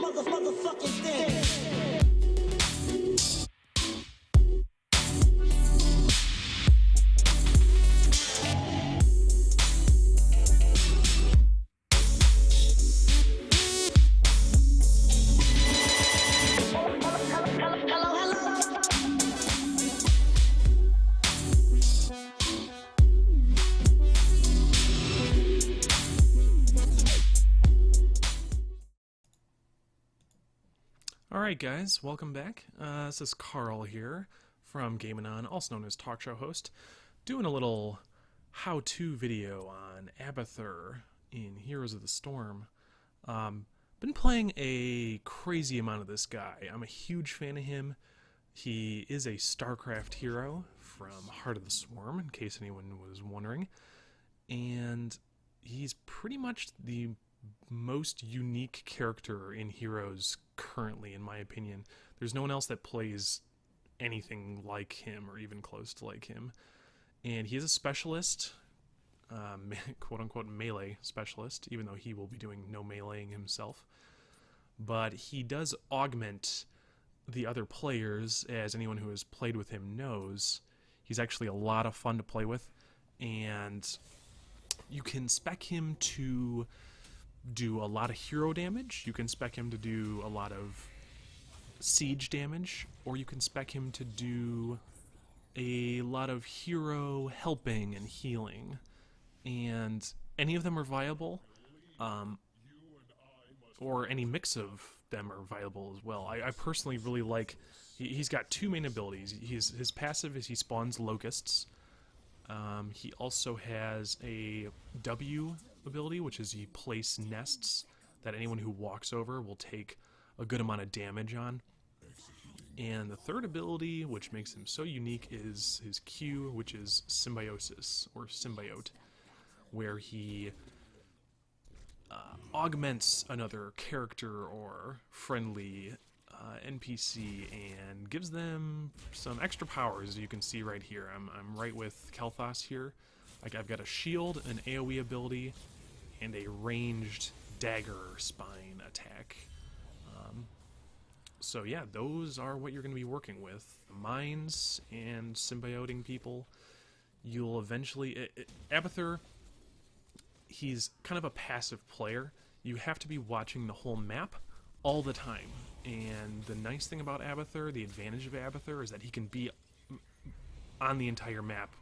motherfucking thing. Alright guys, welcome back. This is Carl here from Gaming On, also known as Talk Show Host, doing a little how-to video on Abathur in Heroes of the Storm. Been playing a crazy amount of this guy. I'm a huge fan of him. He is a StarCraft hero from Heart of the Swarm, in case anyone was wondering. And he's pretty much the most unique character in Heroes currently, in my opinion. There's no one else that plays anything like him or even close to like him. And he is a specialist, quote-unquote melee specialist, even though he will be doing no meleeing himself. But he does augment the other players, as anyone who has played with him knows. He's actually a lot of fun to play with, and you can spec him to do a lot of hero damage, you can spec him to do a lot of siege damage, or you can spec him to do a lot of hero helping and healing. And any of them are viable, or any mix of them are viable as well. I personally really like, he's got two main abilities. His passive is he spawns locusts. He also has a W ability, which is he place nests that anyone who walks over will take a good amount of damage on. And the third ability, which makes him so unique, is his Q, which is Symbiosis, or Symbiote, where he augments another character or friendly NPC and gives them some extra powers, as you can see right here. I'm right with Kel'Thas here. I've got a shield, an AoE ability, and a ranged dagger spine attack. So yeah, those are what you're going to be working with. Mines and symbioting people. You'll eventually... Abathur, he's kind of a passive player. You have to be watching the whole map all the time. And the nice thing about Abathur, the advantage of Abathur, is that he can be on the entire map,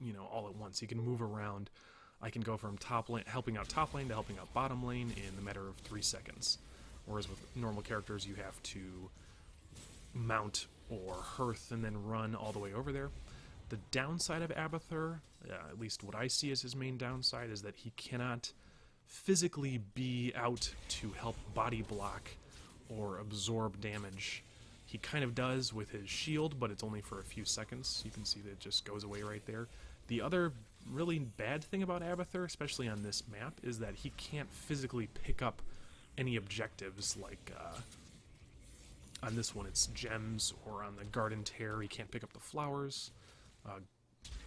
you know, all at once. He can move around. I can go from top lane, helping out top lane to helping out bottom lane in the matter of 3 seconds. Whereas with normal characters, you have to mount or hearth and then run all the way over there. The downside of Abathur, at least what I see as his main downside, is that he cannot physically be out to help body block or absorb damage. He kind of does with his shield, but it's only for a few seconds. You can see that it just goes away right there. The other really bad thing about Abathur, especially on this map, is that he can't physically pick up any objectives, like on this one it's gems, or on the Garden Terror he can't pick up the flowers. What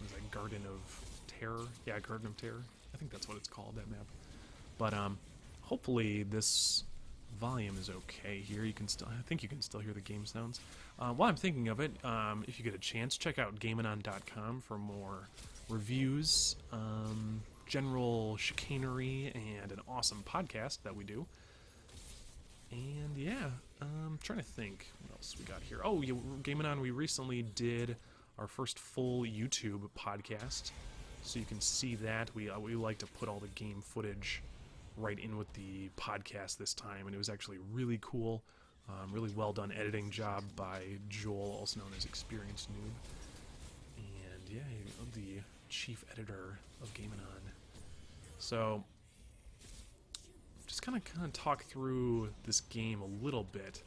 is that, Garden of Terror? Yeah, Garden of Terror. I think that's what it's called, that map. But hopefully this volume is okay here. You can still, I think you can still hear the game sounds. While I'm thinking of it, if you get a chance, check out GamingOn.com for more reviews, general chicanery, and an awesome podcast that we do. And yeah, I'm trying to think what else we got here. Oh, yeah, Gaming On, we recently did our first full YouTube podcast, so you can see that. We like to put all the game footage right in with the podcast this time, and it was actually really cool. Really well done editing job by Joel, also known as Experienced Noob. And yeah, the chief editor of Gaming On. So just kind of talk through this game a little bit,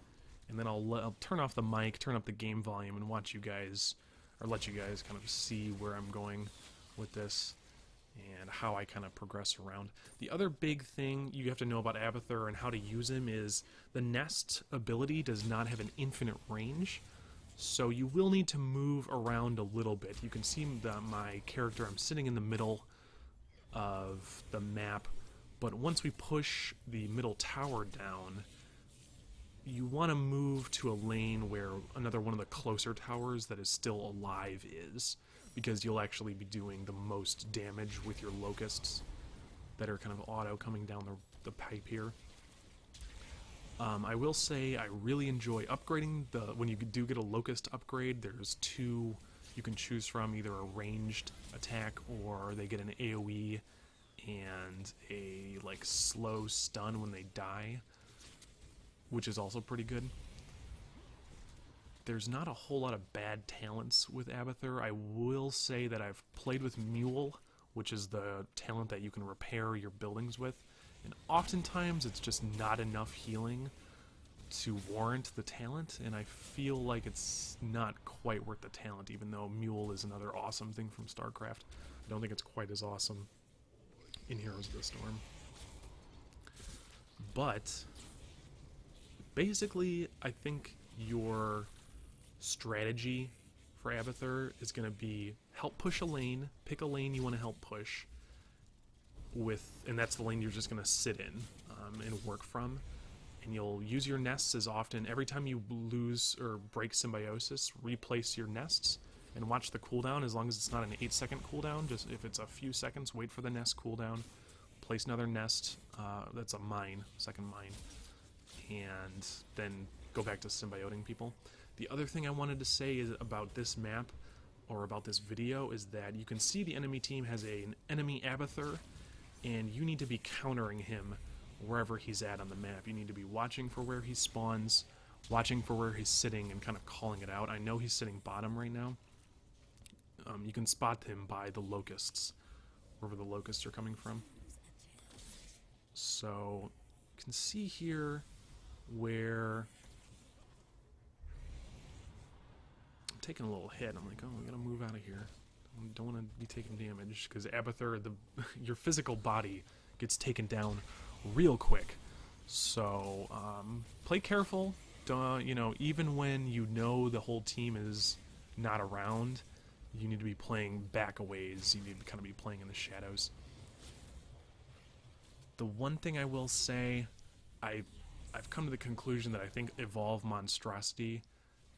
and then I'll turn off the mic, turn up the game volume, and watch you guys, or let you guys kind of see where I'm going with this and how I kind of progress around. The other big thing you have to know about Abathur and how to use him is the Nest ability does not have an infinite range, so you will need to move around a little bit. You can see my character, I'm sitting in the middle of the map, but once we push the middle tower down, you want to move to a lane where another one of the closer towers that is still alive is, because you'll actually be doing the most damage with your locusts that are kind of auto coming down the pipe here. I will say I really enjoy upgrading when you do get a locust upgrade. There's two you can choose from, either a ranged attack or they get an AoE and a like slow stun when they die, which is also pretty good. There's not a whole lot of bad talents with Abathur. I will say that I've played with Mule, which is the talent that you can repair your buildings with, and oftentimes it's just not enough healing to warrant the talent, and I feel like it's not quite worth the talent, even though Mule is another awesome thing from StarCraft. I don't think it's quite as awesome in Heroes of the Storm. But basically, I think your strategy for Abathur is going to be help push a lane, pick a lane you want to help push with, and that's the lane you're just going to sit in and work from. And you'll use your nests as often. Every time you lose or break symbiosis, replace your nests and watch the cooldown. As long as it's not an 8-second cooldown, just if it's a few seconds, wait for the nest cooldown, place another nest, that's a mine, second mine, and then go back to symbioting people. The other thing I wanted to say is about this map, or about this video, is that you can see the enemy team has an enemy Abathur, and you need to be countering him wherever he's at on the map. You need to be watching for where he spawns, watching for where he's sitting, and kind of calling it out. I know he's sitting bottom right now. You can spot him by the locusts, wherever the locusts are coming from. So you can see here where I'm taking a little hit. I'm like, oh, we gotta move out of here. I don't want to be taking damage, because Abathur, your physical body gets taken down real quick. So play careful. You know, even when you know the whole team is not around, you need to be playing back a ways. You need to kind of be playing in the shadows. The one thing I will say, I've come to the conclusion that I think Evolve Monstrosity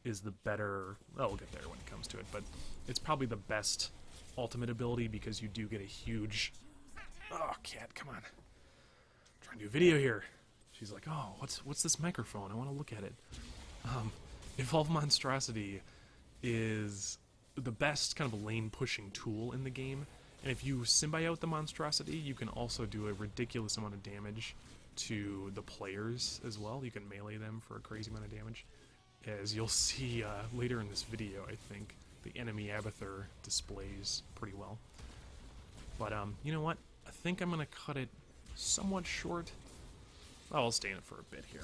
is the better... Well, we'll get there when it comes to it, but it's probably the best ultimate ability, because you do get a huge... Oh, cat, come on. I'm trying to do a video here. She's like, oh, what's this microphone? I want to look at it. Evolve Monstrosity is the best kind of lane pushing tool in the game, and if you symbiote the monstrosity, you can also do a ridiculous amount of damage to the players as well. You can melee them for a crazy amount of damage, as you'll see later in this video. I think the enemy Abathur displays pretty well. But you know what, I think I'm gonna cut it somewhat short. Oh, I'll stay in it for a bit here.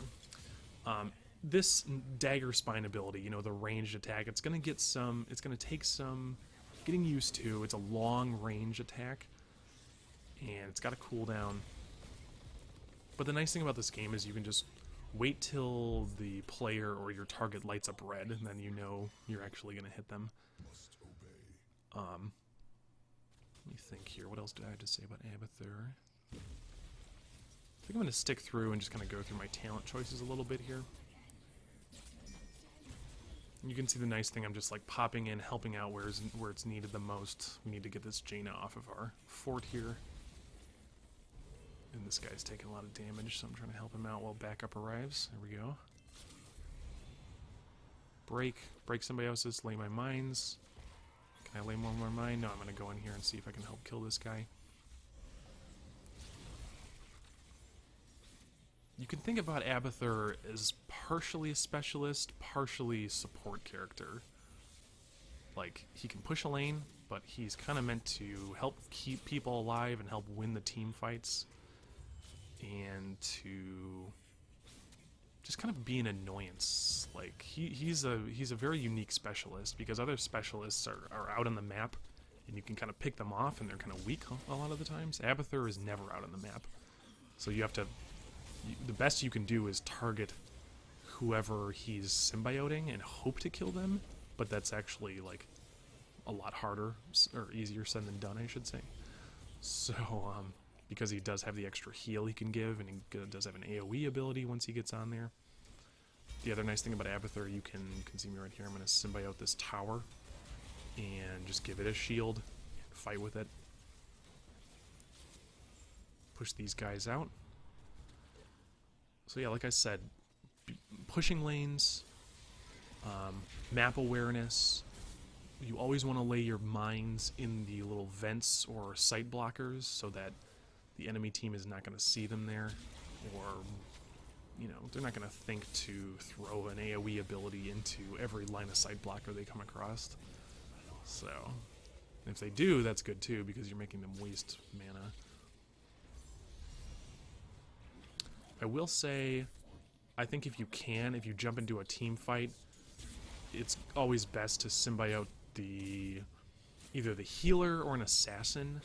This dagger spine ability, you know, the ranged attack, it's gonna take some getting used to. It's a long range attack, and it's got a cooldown. But the nice thing about this game is you can just wait till the player or your target lights up red, and then you know you're actually gonna hit them. Let me think here. What else do I have to say about Abathur? I think I'm going to stick through and just kind of go through my talent choices a little bit here. You can see the nice thing, I'm just like popping in, helping out where it's needed the most. We need to get this Jaina off of our fort here. And this guy's taking a lot of damage, so I'm trying to help him out while backup arrives. There we go. Break symbiosis, lay my mines. Can I lay more mine? No, I'm going to go in here and see if I can help kill this guy. You can think about Abathur as partially a specialist, partially support character. Like, he can push a lane, but he's kind of meant to help keep people alive and help win the team fights. And to just kind of be an annoyance. Like, he's a very unique specialist, because other specialists are out on the map, and you can kind of pick them off, and they're kind of weak a lot of the times. Abathur is never out on the map. So you have to... the best you can do is target whoever he's symbioting and hope to kill them, but that's actually like a lot harder, or easier said than done, I should say. So because he does have the extra heal he can give, and he does have an AoE ability once he gets on there. The other nice thing about Abathur, you can see me right here. I'm going to symbiote this tower and just give it a shield and fight with it. Push these guys out. So yeah, like I said, pushing lanes, map awareness. You always want to lay your mines in the little vents or sight blockers so that the enemy team is not going to see them there, or you know, they're not going to think to throw an AoE ability into every line of sight blocker they come across. So, if they do, that's good too, because you're making them waste mana. I will say, I think if you jump into a team fight, it's always best to symbiote either the healer or an assassin.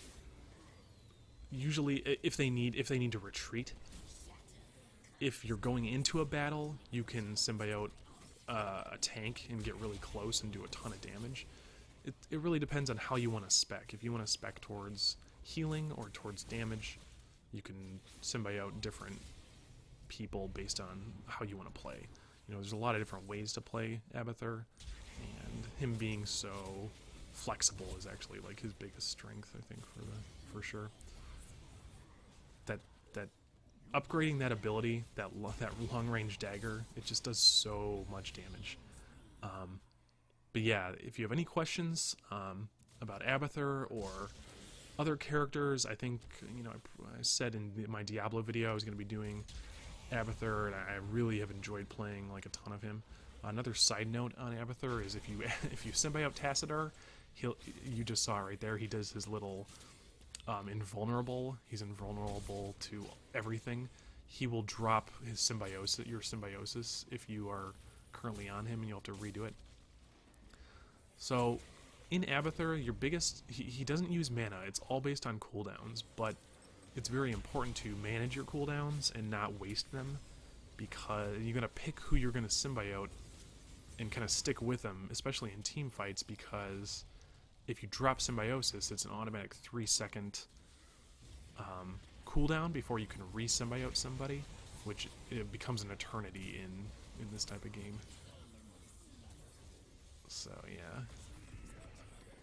Usually, if they need to retreat. If you're going into a battle, you can symbiote a tank and get really close and do a ton of damage. It really depends on how you want to spec. If you want to spec towards healing or towards damage, you can symbiote different people based on how you want to play. You know, there's a lot of different ways to play Abathur, and him being so flexible is actually like his biggest strength, I think, for sure. That upgrading that ability, that long range dagger, it just does so much damage. But yeah, if you have any questions about Abathur or other characters, I think, you know, I said in my Diablo video I was going to be doing Abathur, and I really have enjoyed playing like a ton of him. Another side note on Abathur is if you symbiote Tassadar, you just saw right there, he does his little invulnerable. He's invulnerable to everything. He will drop his your symbiosis if you are currently on him and you'll have to redo it. So in Abathur, your biggest he doesn't use mana. It's all based on cooldowns, but it's very important to manage your cooldowns and not waste them, because you're going to pick who you're going to symbiote and kind of stick with them, especially in team fights, because if you drop symbiosis, it's an automatic 3-second cooldown before you can re-symbiote somebody, which it becomes an eternity in this type of game. So yeah,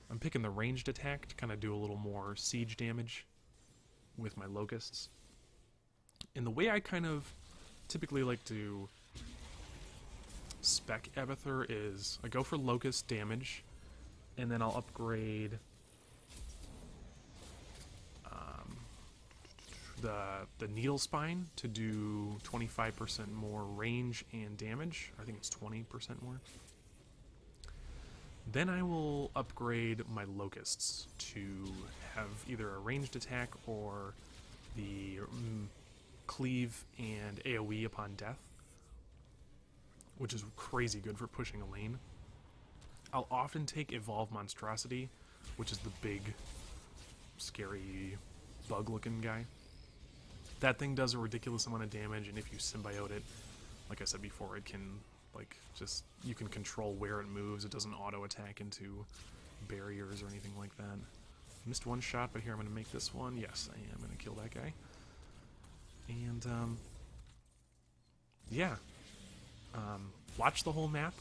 I'm picking the ranged attack to kind of do a little more siege damage with my locusts. And the way I kind of typically like to spec Abathur is I go for locust damage, and then I'll upgrade the needle spine to do 25% more range and damage. I think it's 20% more. Then I will upgrade my locusts to have either a ranged attack or the cleave and AoE upon death, which is crazy good for pushing a lane. I'll often take Evolve Monstrosity, which is the big, scary, bug-looking guy. That thing does a ridiculous amount of damage, and if you symbiote it, like I said before, it can, like, just, you can control where it moves. It doesn't auto-attack into barriers or anything like that. Missed one shot, but here I'm going to make this one. Yes, I am going to kill that guy. And, yeah. Watch the whole map.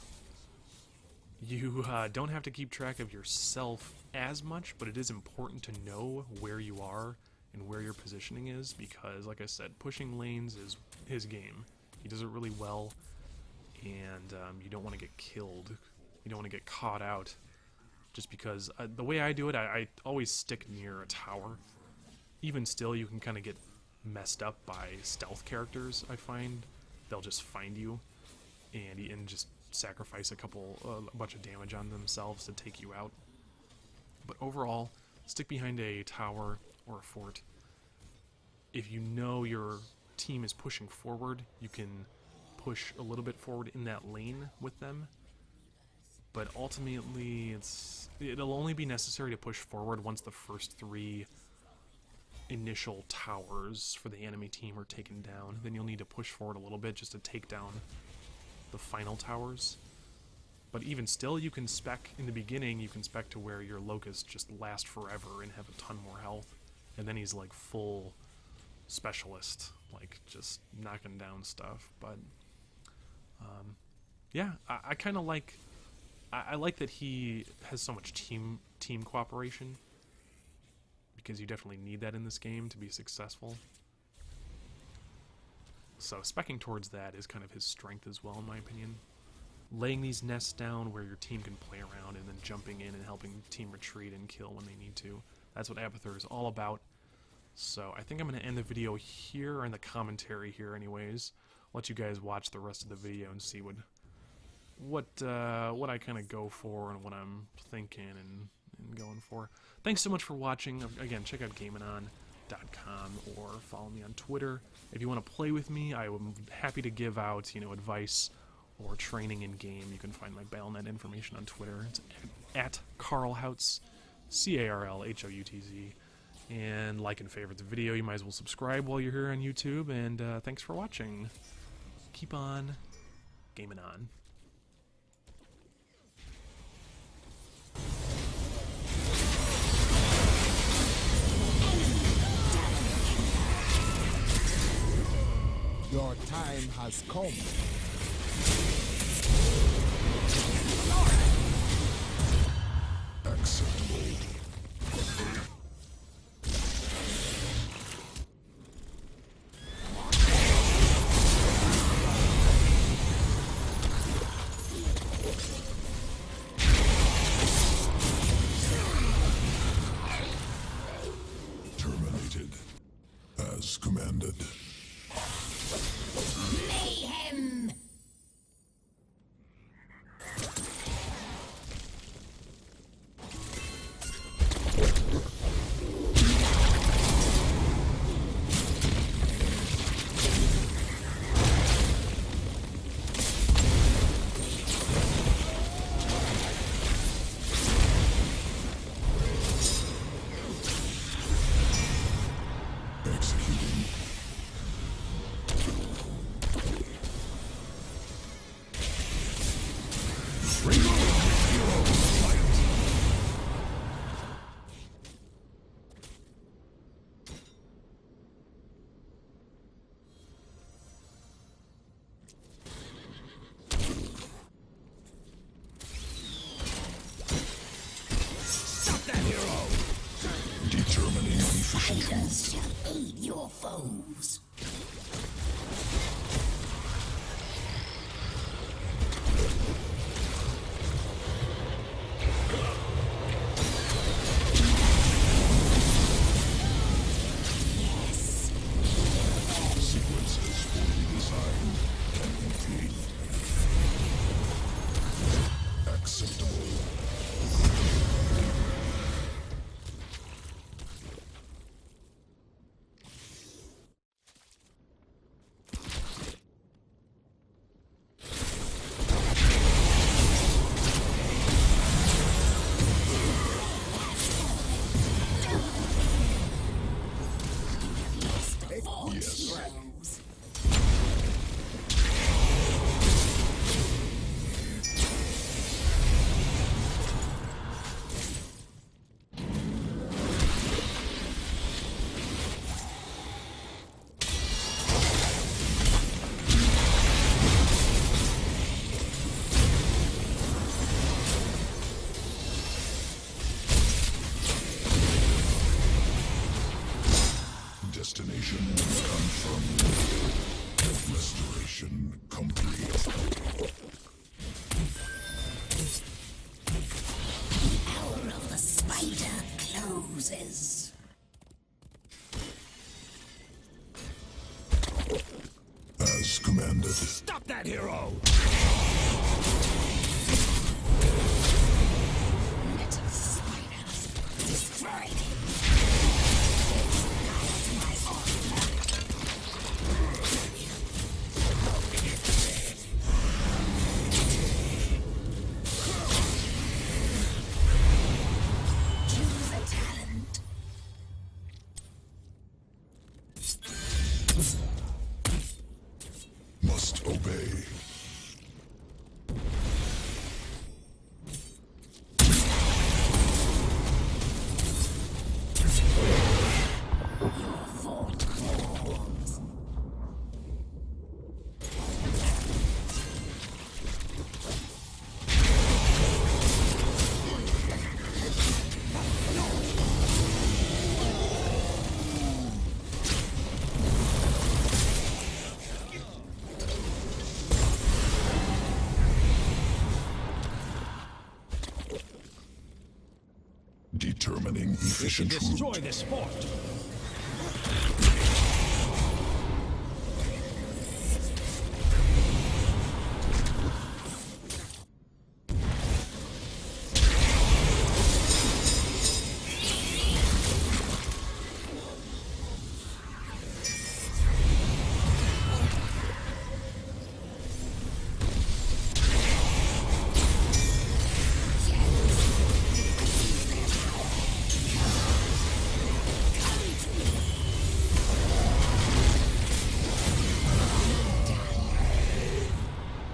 You don't have to keep track of yourself as much, but it is important to know where you are and where your positioning is, because, like I said, pushing lanes is his game. He does it really well, and you don't want to get killed. You don't want to get caught out, just because the way I do it, I always stick near a tower. Even still, you can kind of get messed up by stealth characters, I find. They'll just find you and just sacrifice a bunch of damage on themselves to take you out. But overall, stick behind a tower or a fort. If you know your team is pushing forward, you can push a little bit forward in that lane with them. But ultimately, it'll only be necessary to push forward once the first 3 initial towers for the enemy team are taken down. Then you'll need to push forward a little bit just to take down the final towers. But even still, you can spec in the beginning, you can spec to where your locusts just last forever and have a ton more health, and then he's like full specialist, like just knocking down stuff. But yeah, I kind of like. I like that he has so much team cooperation, because you definitely need that in this game to be successful. So speccing towards that is kind of his strength as well, in my opinion. Laying these nests down where your team can play around, and then jumping in and helping team retreat and kill when they need to. That's what Abathur is all about. So I think I'm going to end the video here, or in the commentary here anyways. Let you guys watch the rest of the video and see what I kind of go for and what I'm thinking and going for. Thanks so much for watching. Again, check out GameOnOn.com or follow me on Twitter. If you want to play with me, I'm happy to give out, advice or training in game. You can find my Battle.net information on Twitter. It's at Carlhoutz, CarlHoutz. And like and favorite the video. You might as well subscribe while you're here on YouTube. And thanks for watching. Keep on gaming on. Your time has come. Acceptable. Terminated. As commanded. Mayhem! Executing. Determining efficient Fighters shall aid your foes. Yes. sequences fully designed and complete. Acceptable. Yes. Foes. Destination confirmed. Restoration complete. Hour of the spider closes. As commanded. Stop that hero! Little spiders destroyed him. My order. Choose a talent. Must obey. Your fort falls. Efficient Destroy route. this fort.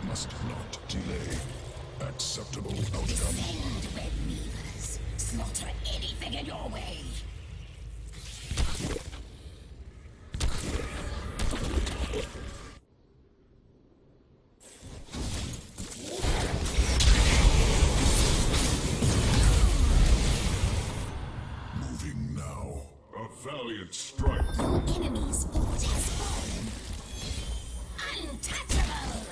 Must not delay. Acceptable outcome. Send web weavers. Slaughter anything in your way. Moving now. A valiant strike. Your enemy's fort has fallen. Untouchable!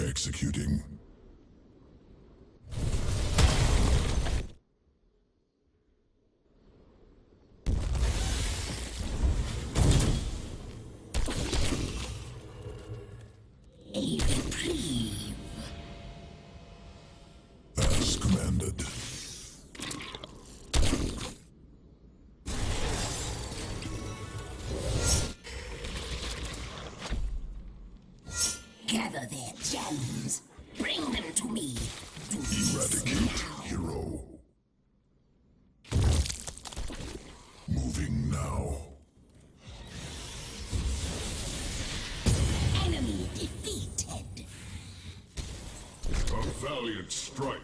Executing. A reprieve. As commanded. Gather their gems. Bring them to me. Do Eradicate hero. Moving now. enemy defeated. A valiant strike.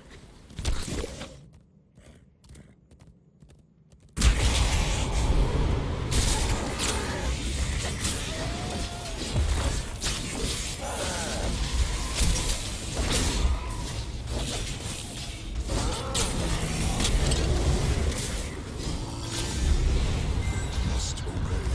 Must obey.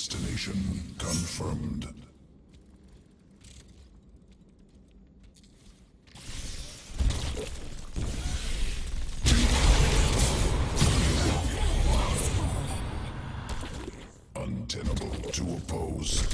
Destination confirmed. Untenable to oppose.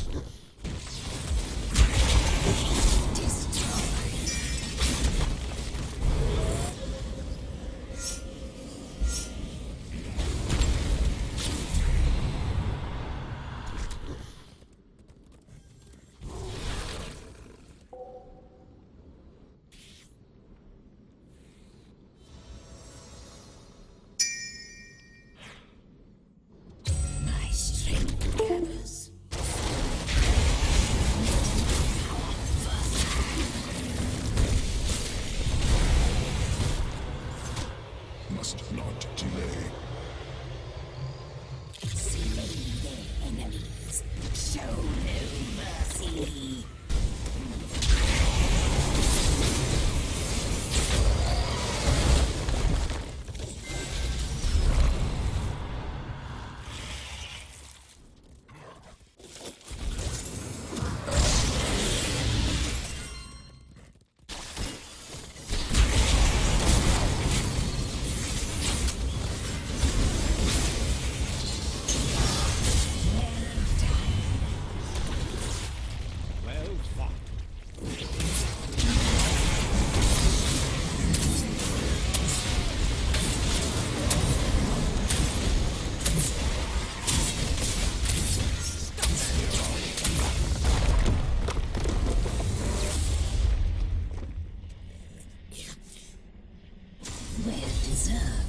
My strength gathers. Must not delay. Slay their enemies. Show no mercy. Well fought. Well deserved.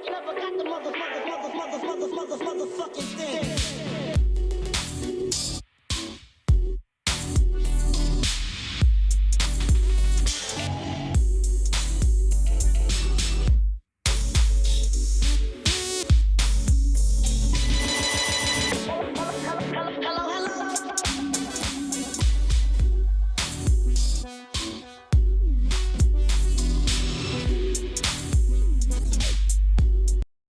Never got the motherfucking thing.